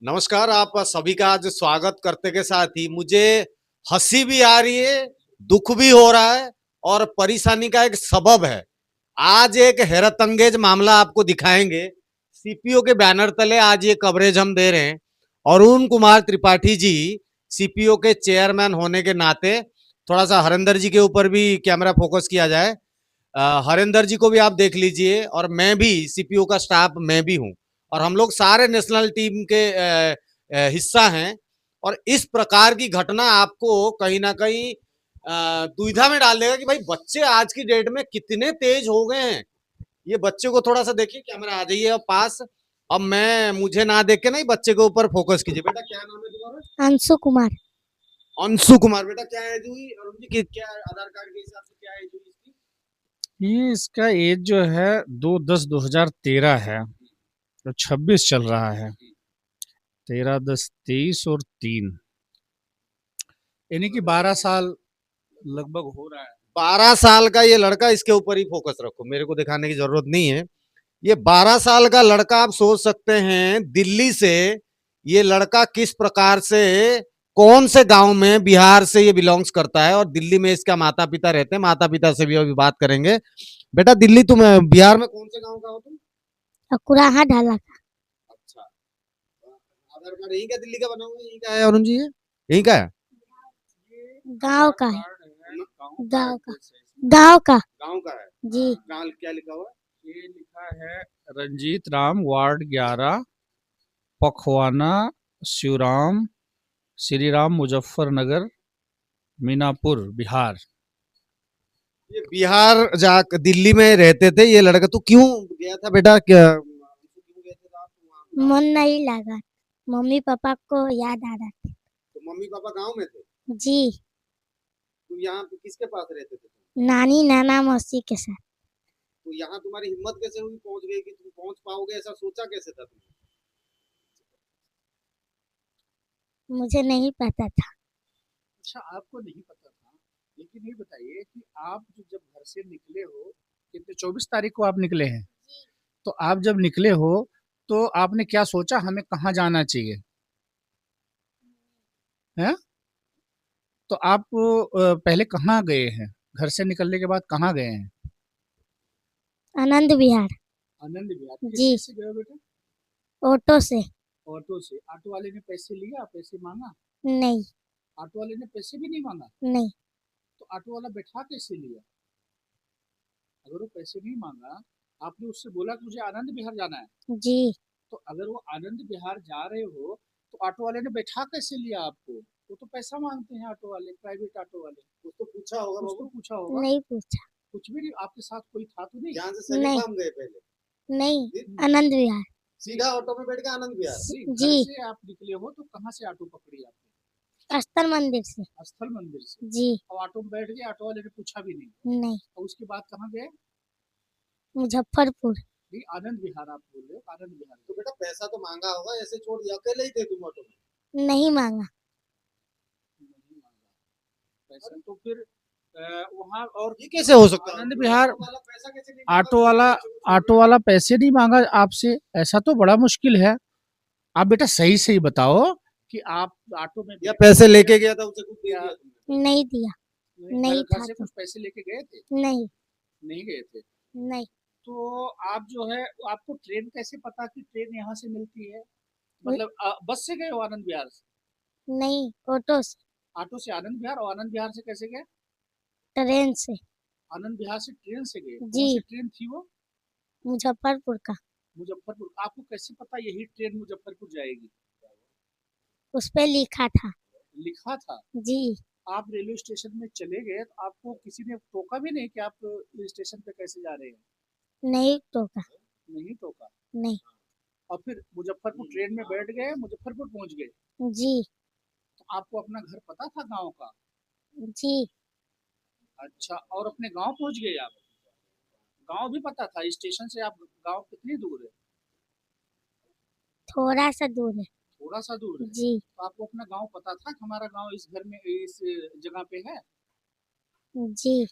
नमस्कार। आप सभी का आज स्वागत करते के साथ ही मुझे हंसी भी आ रही है, दुख भी हो रहा है और परेशानी का एक सबब है। आज एक हैरत अंगेज मामला आपको दिखाएंगे। सीपीओ के बैनर तले आज ये कवरेज हम दे रहे हैं। अरुण कुमार त्रिपाठी जी सीपीओ के चेयरमैन होने के नाते थोड़ा सा हरिंदर जी के ऊपर भी कैमरा फोकस किया जाए। हरिंदर जी को भी आप देख लीजिए और मैं भी सीपीओ का स्टाफ मैं भी हूं और हम लोग सारे नेशनल टीम के हिस्सा हैं। और इस प्रकार की घटना आपको कहीं ना कहीं दुविधा में डाल देगा कि भाई बच्चे आज की डेट में कितने तेज हो गए हैं। ये बच्चे को थोड़ा सा देखिए, कैमरा आ जाइए अब पास। अब मैं मुझे ना देख के नहीं, बच्चे के ऊपर फोकस कीजिए। बेटा क्या नाम है तुम्हारा? अंशु कुमार। अंशु कुमार। बेटा क्या एज हुई अरुण जी की? क्या आधार कार्ड के हिसाब से क्या एज हुई इसकी? ये इसका एज जो है 2/10/2013 है, तो 26 चल रहा है। 13, 10, 23 और 3 यानी कि 12 साल लगभग हो रहा है। 12 साल का ये लड़का, इसके ऊपर ही फोकस रखो, मेरे को दिखाने की जरूरत नहीं है। ये 12 साल का लड़का, आप सोच सकते हैं दिल्ली से ये लड़का किस प्रकार से, कौन से गांव में बिहार से ये बिलोंग्स करता है और दिल्ली में इसका माता पिता रहते हैं। माता पिता से भी अभी बात करेंगे। बेटा दिल्ली, तुम बिहार में कौन से गांव का हो तुम? अकुराहा ढाला का। अच्छा, आधार कार्ड यहीं का दिल्ली का बना हुआ है? यहीं का है अरुण जी? ये यहीं का है? गांव का है। गांव का। गांव गांव का। गांव का है? जी। गांव क्या लिखा हुआ है? ये लिखा है रंजीत राम, वार्ड 11, पखवाना, शिवराम, श्री राम, मुजफ्फरनगर, मीनापुर, बिहार। ये बिहार जा दिल्ली में रहते थे ये लड़का। तू क्यों गया था बेटा? क्या क्यों गए थे आप वहाँ मन गाँव? नहीं लगा। मम्मी पापा को याद आ रहा था। तो मम्मी पापा गांव में थे? जी। तू यहाँ पे किसके पास रहते थे तुम? नानी नाना मौसी के साथ। तो यहाँ तुम्हारी हिम्मत कैसे हुई, पहुंच गई कि तुम पहुंच पाओगे? ऐसा सोचा कैसे था तुमने? मुझे नहीं पता था। अच्छा, आपको नहीं पता था, लेकिन ये बताइए कि आप जब घर से निकले हो, कितने 24 तारीख को आप निकले हैं, तो आप जब निकले हो तो आपने क्या सोचा हमें कहाँ जाना चाहिए? हैं? तो आप पहले कहाँ गए हैं? घर से निकलने के बाद कहाँ गए हैं? आनंद विहार। आनंद विहार। जी। किससे गए हो बेटा? ऑटो से। ऑटो से। ऑटो वाले ने पैसे लिया, पैसे मांगा? नहीं। ऑटो वाले ने पैसे भी नहीं मांगा? नहीं। तो ऑटो वाला बैठा कैसे लिया? अगर वो पैसे नहीं मांगा, आपने उससे बोला कि मुझे आनंद विहार जाना है, जी। तो अगर वो आनंद विहार जा रहे हो तो ऑटो वाले ने बैठा कैसे लिया आपको? वो तो पैसा मांगते हैं ऑटो वाले, प्राइवेट ऑटो वाले। कुछ तो पूछा होगा कुछ बाबू? तो पूछा होगा? नहीं पूछा। कुछ भी नहीं? आपके साथ कोई था तो नहीं? यहाँ से सभी नहीं। काम गए पहले? नहीं। आनंद विहार। सीधा ऑटो में बैठ के आनंद विहार? नहीं, घर जी। से आप निकले हो तो कहाँ से ऑटो पकड़ी आपने? अस्तर मंदिर से। स्थल मंदिर से। जी। और ऑटो में बैठ गए, ऑटो वाले ने पूछा भी नहीं? नहीं। और उसके बाद कहाँ गए? मुजफ्फरपुर। नहीं, आनंद विहार आप बोल रहे हो, आनंद विहार। तो बेटा पैसा तो मांगा होगा, ऐसे छोड़ दिया? अकेले ही थे तुम ऑटो में? नहीं मांगा। नहीं मांगा पैसा, तो फिर वहाँ और ये कैसे हो सकता है? आनंद विहार ऑटो वाला पैसा कैसे नहीं मांगा? ऑटो वाला ऑटो वाला पैसे नहीं मांगा आपसे? ऐसा तो बड़ा मुश्किल है। आप बेटा सही सही बताओ कि आप ऑटो में या बैठे पैसे थे लेके गया था, उसे कुछ दे या दिया तुमने? नहीं दिया। नहीं घर था से तो। कुछ पैसे लेके गए थे? नहीं। नहीं गए थे। नहीं। तो आप जो है, आपको ट्रेन कैसे पता कि ट्रेन यहाँ से मिलती है? न- मतलब बस से गए हो आनंद विहार से? नहीं, ऑटो से। ऑटो से आनंद विहार, और आनंद विहार से कैसे गए? ट्रेन से। आनंद विहार से ट्रेन से गए। जी। कौन सी ट्रेन थी वो? मुजफ्फरपुर का। मुजफ्फरपुर। आपको कैसे पता यही ट्रेन मुजफ्फरपुर जाएगी? उस पे लिखा था। लिखा था? जी। आप रेलवे स्टेशन में चले गए तो आपको किसी ने टोका भी नहीं कि आप स्टेशन पे कैसे जा रहे हैं? नहीं टोका। नहीं टोका। नहीं। और फिर मुजफ्फरपुर ट्रेन में बैठ गए, मुजफ्फरपुर पहुंच गए। जी। तो आपको अपना घर पता था गांव का? जी। अच्छा, और अपने गांव पहुंच गए आप? गांव भी पता था? स्टेशन से आप गांव कितनी दूर है? थोड़ा सा दूर है। थोड़ा सा दूर है। जी। तो आपको अपना गांव पता था कि हमारा गांव इस घर में, इस जगह पे है? जी।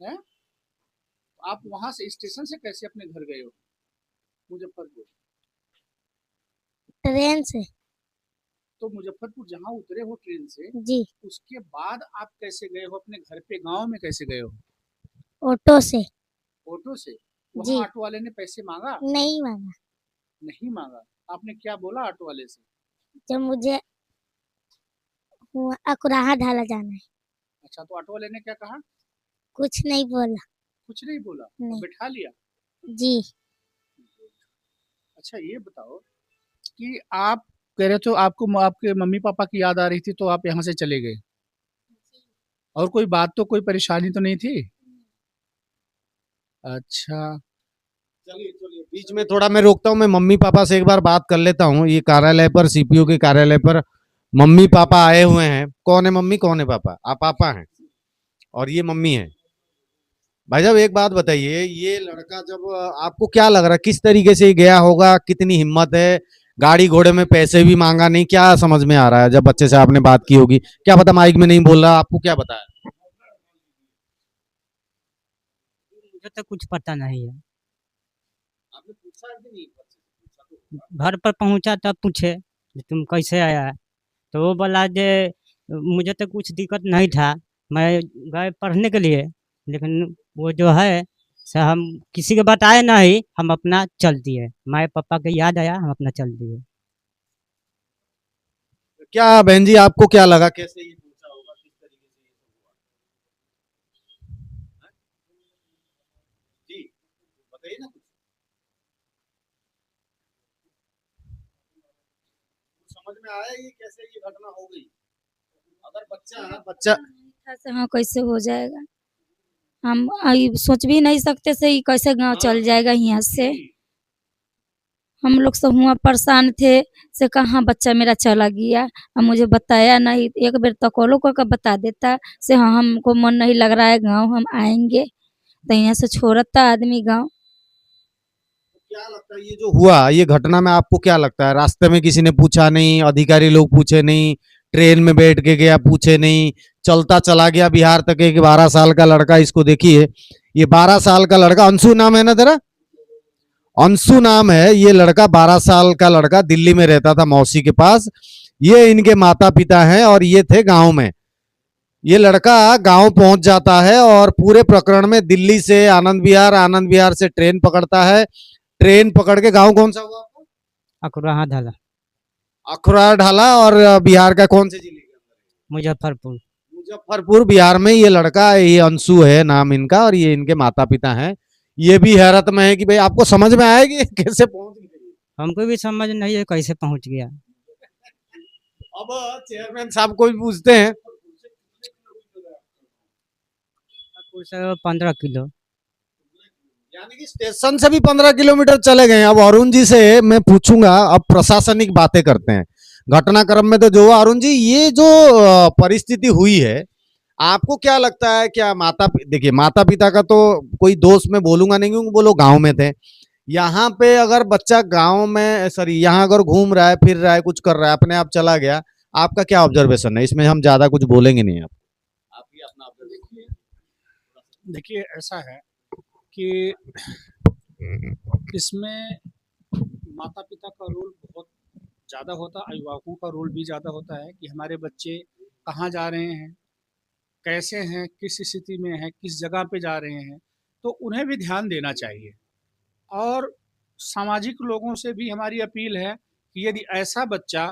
हैं? तो आप वहां से स्टेशन से कैसे अपने घर गए हो मुजफ्फरपुर? ट्रेन से। तो मुजफ्फरपुर जहाँ उतरे हो ट्रेन से, जी उसके बाद आप कैसे गए हो अपने घर पे, गांव में कैसे गए हो? ऑटो से। ऑटो से? वहाँ जी ऑटो वाले ने पैसे मांगा? नहीं मांगा। नहीं मांगा। आपने क्या बोला ऑटो वाले से? जब मुझे अकुराहा ढाला जाना है। अच्छा, तो ऑटो वाले ने क्या कहा? कुछ नहीं बोला। कुछ नहीं बोला और नहीं। बैठा लिया? जी अच्छा, ये बताओ कि आप कह रहे थे आपको आपके मम्मी पापा की याद आ रही थी तो आप यहाँ से चले गए, और कोई बात तो, कोई परेशानी तो नहीं थी? अच्छा। चलिए चलिए, बीच में थोड़ा मैं रोकता हूँ, मैं मम्मी पापा से एक बार बात कर लेता हूँ। ये कार्यालय पर, सीपीओ के कार्यालय पर मम्मी पापा आए हुए हैं। कौन है मम्मी, कौन है पापा? आप पापा हैं और ये मम्मी है। भाई साहब एक बात बताइए, ये लड़का जब आपको क्या लग रहा है किस तरीके से गया होगा, कितनी हिम्मत है? गाड़ी घोड़े में पैसे भी मांगा नहीं, क्या समझ में आ रहा है? जब बच्चे से आपने बात की होगी, क्या पता माइक में नहीं बोल रहा, आपको क्या बताया? मुझे तो कुछ पता नहीं है। आपने पूछा कि नहीं? बच्चे से पूछा तो होगा। घर पर पहुंचा तब पूछे कि तुम कैसे आया है, तो वो बोला जे मुझे तो कुछ दिक्कत नहीं था, मैं गए पढ़ने के लिए, लेकिन वो जो है से हम किसी के बताए नहीं, हम अपना चल दिए, माए पापा के याद आया हम अपना चल दिए। क्या बहन जी, आपको क्या लगा, कैसे ये पूछा होगा, किस तरीके से ये सब हुआ? हाँ? जी बताइए ना कुछ। समझ में आया ये कैसे ये घटना हो गई? अगर बच्चा बच्चा था से हाँ कैसे हो जाएगा। हम सोच भी नहीं सकते से ही कैसे गांव चल जाएगा यहाँ से। हम लोग सब हुआ परेशान थे से कहाँ बच्चा मेरा चला गया, अब मुझे बताया नहीं। एक बार तो कॉलो करके बता देता से हाँ हमको मन नहीं लग रहा है गांव, हम आएंगे, तो यहाँ से छोड़ता आदमी गांव। क्या लगता है ये जो हुआ, ये घटना में आपको क्या लगता है? रास्ते में किसी ने पूछा नहीं, अधिकारी लोग पूछे नहीं, ट्रेन में बैठ के गया पूछे नहीं, चलता चला गया बिहार तक? एक 12 साल का लड़का, इसको देखिए, ये 12 साल का लड़का, अंशु नाम है ना तेरा? अंशु नाम है ये लड़का, 12 साल का लड़का, दिल्ली में रहता था मौसी के पास। ये इनके माता पिता हैं और ये थे गांव में। ये लड़का गांव पहुंच जाता है और पूरे प्रकरण में दिल्ली से आनंद विहार, आनंद विहार से ट्रेन पकड़ता है। ट्रेन पकड़ के गांव कौन सा हुआ आपका? अकुराहा ढाला, अखुरा ढाला। और बिहार का कौन से जिले के अंदर? मुजफ्फरपुर। मुजफ्फरपुर बिहार में ये लड़का, ये अंशु है नाम इनका, और ये इनके माता पिता हैं। ये भी हैरत में है कि भाई आपको समझ में आएगी कैसे पहुंच गए। हमको भी समझ नहीं है कैसे पहुंच गया। अब चेयरमैन साहब को भी पूछते हैं। मुजफ्फरपुर से 15 किलो। यानी कि स्टेशन से भी 15 किलोमीटर चले गए। अब अरुण जी से मैं पूछूंगा, अब प्रशासनिक बातें करते हैं। घटनाक्रम में तो जो हुआ, अरुण जी ये जो परिस्थिति हुई है, आपको क्या लगता है? क्या देखिए माता पिता का तो कोई दोष मैं बोलूंगा नहीं, क्योंकि वो लोग गाँव में थे। यहाँ पे अगर बच्चा गाँव में, सॉरी यहाँ अगर घूम रहा है, फिर रहा है, कुछ कर रहा है, अपने आप चला गया, आपका क्या ऑब्जर्वेशन है इसमें? हम ज्यादा कुछ बोलेंगे नहीं। आप ही अपना ऑब्जर्वेशन। देखिए ऐसा है कि इसमें माता पिता का रोल बहुत ज़्यादा होता है, अभिभावकों का रोल भी ज़्यादा होता है कि हमारे बच्चे कहाँ जा रहे हैं, कैसे हैं, किस स्थिति में हैं, किस जगह पे जा रहे हैं, तो उन्हें भी ध्यान देना चाहिए। और सामाजिक लोगों से भी हमारी अपील है कि यदि ऐसा बच्चा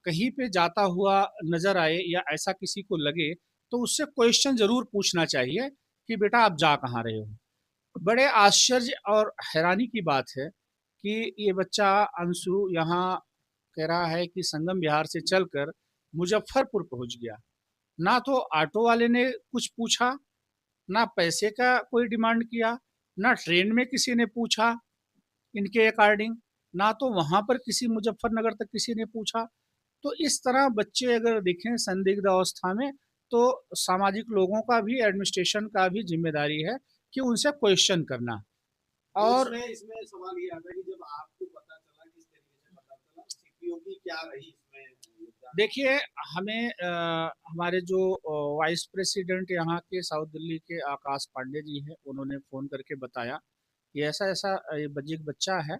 कहीं पे जाता हुआ नज़र आए या ऐसा किसी को लगे, तो उससे क्वेश्चन ज़रूर पूछना चाहिए कि बेटा आप जा कहाँ रहे हो। बड़े आश्चर्य और हैरानी की बात है कि ये बच्चा अंशु यहाँ कह रहा है कि संगम विहार से चलकर मुजफ्फरपुर पहुँच गया। ना तो ऑटो वाले ने कुछ पूछा, ना पैसे का कोई डिमांड किया, ना ट्रेन में किसी ने पूछा इनके अकॉर्डिंग, ना तो वहाँ पर किसी मुजफ्फरनगर तक किसी ने पूछा। तो इस तरह बच्चे अगर दिखें संदिग्ध अवस्था में, तो सामाजिक लोगों का भी, एडमिनिस्ट्रेशन का भी जिम्मेदारी है कि उनसे क्वेश्चन करना। और इसमें सवाल ये आता है कि जब आपको पता चला, किस तरीके से पता चला, सीपीओ की क्या रही इसमें योगदान? देखिए हमें हमारे जो वाइस प्रेसिडेंट यहाँ के साउथ दिल्ली के आकाश पांडे जी हैं, उन्होंने फ़ोन करके बताया कि ऐसा ऐसा एक बच्चा है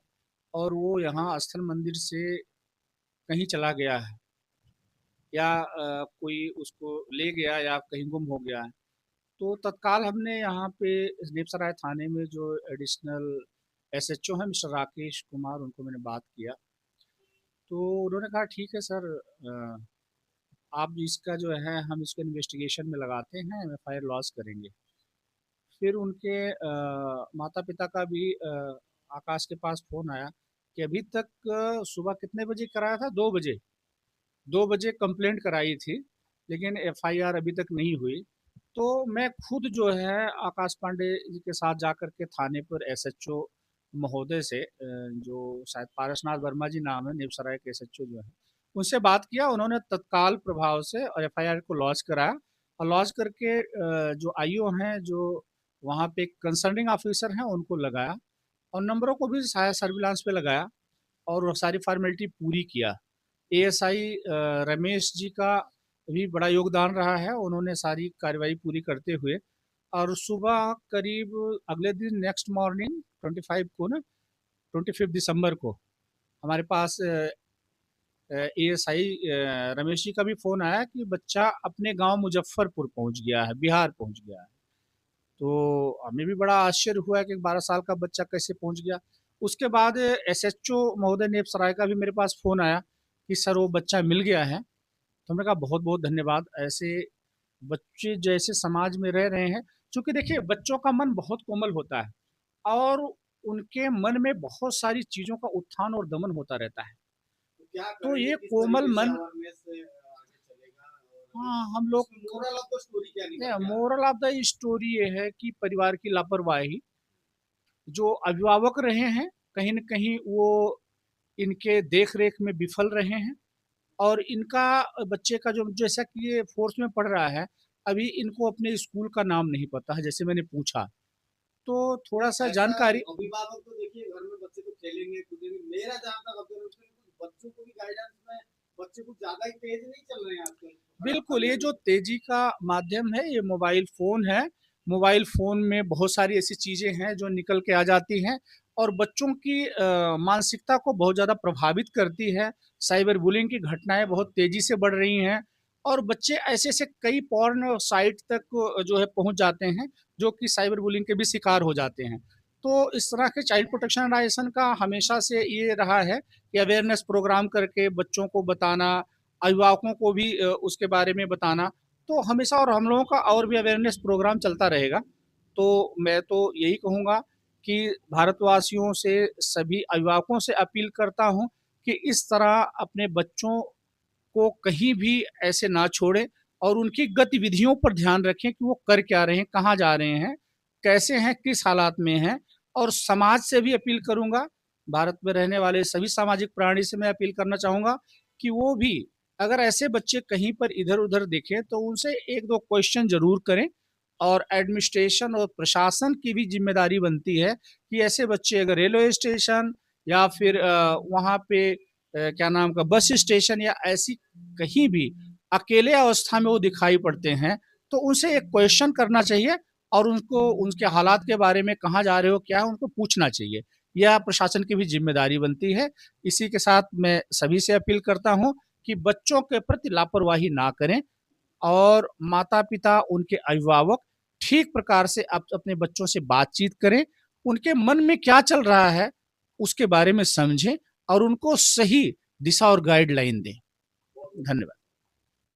और वो यहाँ स्थल मंदिर से कहीं चला गया है। या कोई उसको ले गया या कहीं गुम हो गया है, तो तत्काल हमने यहाँ पे नेपसराय थाने में जो एडिशनल एसएचओ हैं मिस्टर राकेश कुमार, उनको मैंने बात किया। तो उन्होंने कहा ठीक है सर, आप इसका जो है हम इसको इन्वेस्टिगेशन में लगाते हैं, एफआईआर लॉन्च करेंगे। फिर उनके माता पिता का भी आकाश के पास फ़ोन आया कि अभी तक सुबह कितने बजे कराया था? 2 बजे, 2 बजे कंप्लेंट कराई थी, लेकिन एफआईआर अभी तक नहीं हुई। तो मैं खुद जो है आकाश पांडे जी के साथ जाकर के थाने पर एसएचओ महोदय से, जो शायद पारसनाथ वर्मा जी नाम है, नेपसराय के एसएचओ जो है, उनसे बात किया। उन्होंने तत्काल प्रभाव से और एफआईआर को लॉन्च कराया और लॉन्च करके जो आईओ हैं, जो वहाँ पे कंसर्निंग ऑफिसर हैं, उनको लगाया और नंबरों को भी सर्विलांस पे लगाया और वो सारी फॉर्मेलिटी पूरी किया। एएसआई रमेश जी का भी बड़ा योगदान रहा है, उन्होंने सारी कार्रवाई पूरी करते हुए और सुबह करीब अगले दिन नेक्स्ट मॉर्निंग 25 को ना, 25 दिसंबर को हमारे पास एएसआई रमेश जी का भी फ़ोन आया कि बच्चा अपने गांव मुजफ्फरपुर पहुंच गया है, बिहार पहुंच गया है। तो हमें भी बड़ा आश्चर्य हुआ कि 12 साल का बच्चा कैसे पहुंच गया। उसके बाद एसएचओ महोदय नेपसराय का भी मेरे पास फ़ोन आया कि सर वो बच्चा मिल गया है। तो हमने कहा बहुत बहुत धन्यवाद, ऐसे बच्चे जैसे समाज में रह रहे हैं। क्योंकि देखिए बच्चों का मन बहुत कोमल होता है और उनके मन में बहुत सारी चीज़ों का उत्थान और दमन होता रहता है। क्या तो करेंगे, ये किस कोमल तरीके से मन, अवेयरनेस से आगे चलेगा और हाँ हम लोग, मोरल ऑफ द स्टोरी क्या निकल के आ रहा है? मोरल ऑफ द स्टोरी ये है कि परिवार की लापरवाही, जो अभिभावक रहे हैं कहीं न कहीं वो इनके देख-रेख में विफल रहे हैं और इनका बच्चे का जो, जैसा कि ये फोर्थ में पढ़ रहा है, अभी इनको अपने स्कूल का नाम नहीं पता है, जैसे मैंने पूछा। तो थोड़ा-सा ऐसा जानकारी, अभिभावक तो देखिए घर में बच्चे तो खेलेंगे कूदेंगे, मेरा जहाँ तक ऑब्जर्वेशन है, कुछ बच्चों को भी गाइडेंस में बच्चे कुछ ज्यादा ही तेज नहीं चल रहे हैं आजकल। बिल्कुल, ये जो तेज़ी का माध्यम है, ये मोबाइल फ़ोन है। मोबाइल फ़ोन में बहुत सारी ऐसी चीज़ें हैं जो निकल के आ जाती हैं और बच्चों की मानसिकता को बहुत ज़्यादा प्रभावित करती है। साइबर बुलिंग की घटनाएँ बहुत तेज़ी से बढ़ रही हैं और बच्चे ऐसे-ऐसे कई पॉर्न साइट तक जो है पहुँच जाते हैं, जो कि साइबर बुलिंग के भी शिकार हो जाते हैं। तो इस तरह के चाइल्ड प्रोटेक्शन ऑर्गेनाइजेशन का हमेशा से ये रहा है कि अवेयरनेस प्रोग्राम करके बच्चों को बताना, अभिभावकों को भी उसके बारे में बताना, तो हमेशा और हम लोगों का और भी अवेयरनेस प्रोग्राम चलता रहेगा। तो मैं तो यही कहूँगा कि भारतवासियों से, सभी अभिभावकों से अपील करता हूँ कि इस तरह अपने बच्चों को कहीं भी ऐसे ना छोड़ें और उनकी गतिविधियों पर ध्यान रखें कि वो कर क्या रहे हैं, कहाँ जा रहे हैं, कैसे हैं, किस हालात में हैं। और समाज से भी अपील करूँगा, भारत में रहने वाले सभी सामाजिक प्राणी से मैं अपील करना चाहूँगा कि वो भी अगर ऐसे बच्चे कहीं पर इधर-उधर दिखें तो उनसे 1-2 क्वेश्चन ज़रूर करें और एडमिनिस्ट्रेशन और प्रशासन की भी ज़िम्मेदारी बनती है कि ऐसे बच्चे अगर रेलवे स्टेशन या फिर वहाँ पे क्या नाम का बस स्टेशन या ऐसी कहीं भी अकेले अवस्था में वो दिखाई पड़ते हैं, तो उनसे एक क्वेश्चन करना चाहिए और उनको उनके हालात के बारे में, कहाँ जा रहे हो, क्या है, उनको पूछना चाहिए। यह प्रशासन की भी ज़िम्मेदारी बनती है। इसी के साथ मैं सभी से अपील करता हूँ कि बच्चों के प्रति लापरवाही ना करें और माता-पिता, उनके अभिभावक ठीक प्रकार से अपने बच्चों से बातचीत करें, उनके मन में क्या चल रहा है, उसके बारे में समझें और उनको सही दिशा और गाइडलाइन दें। धन्यवाद।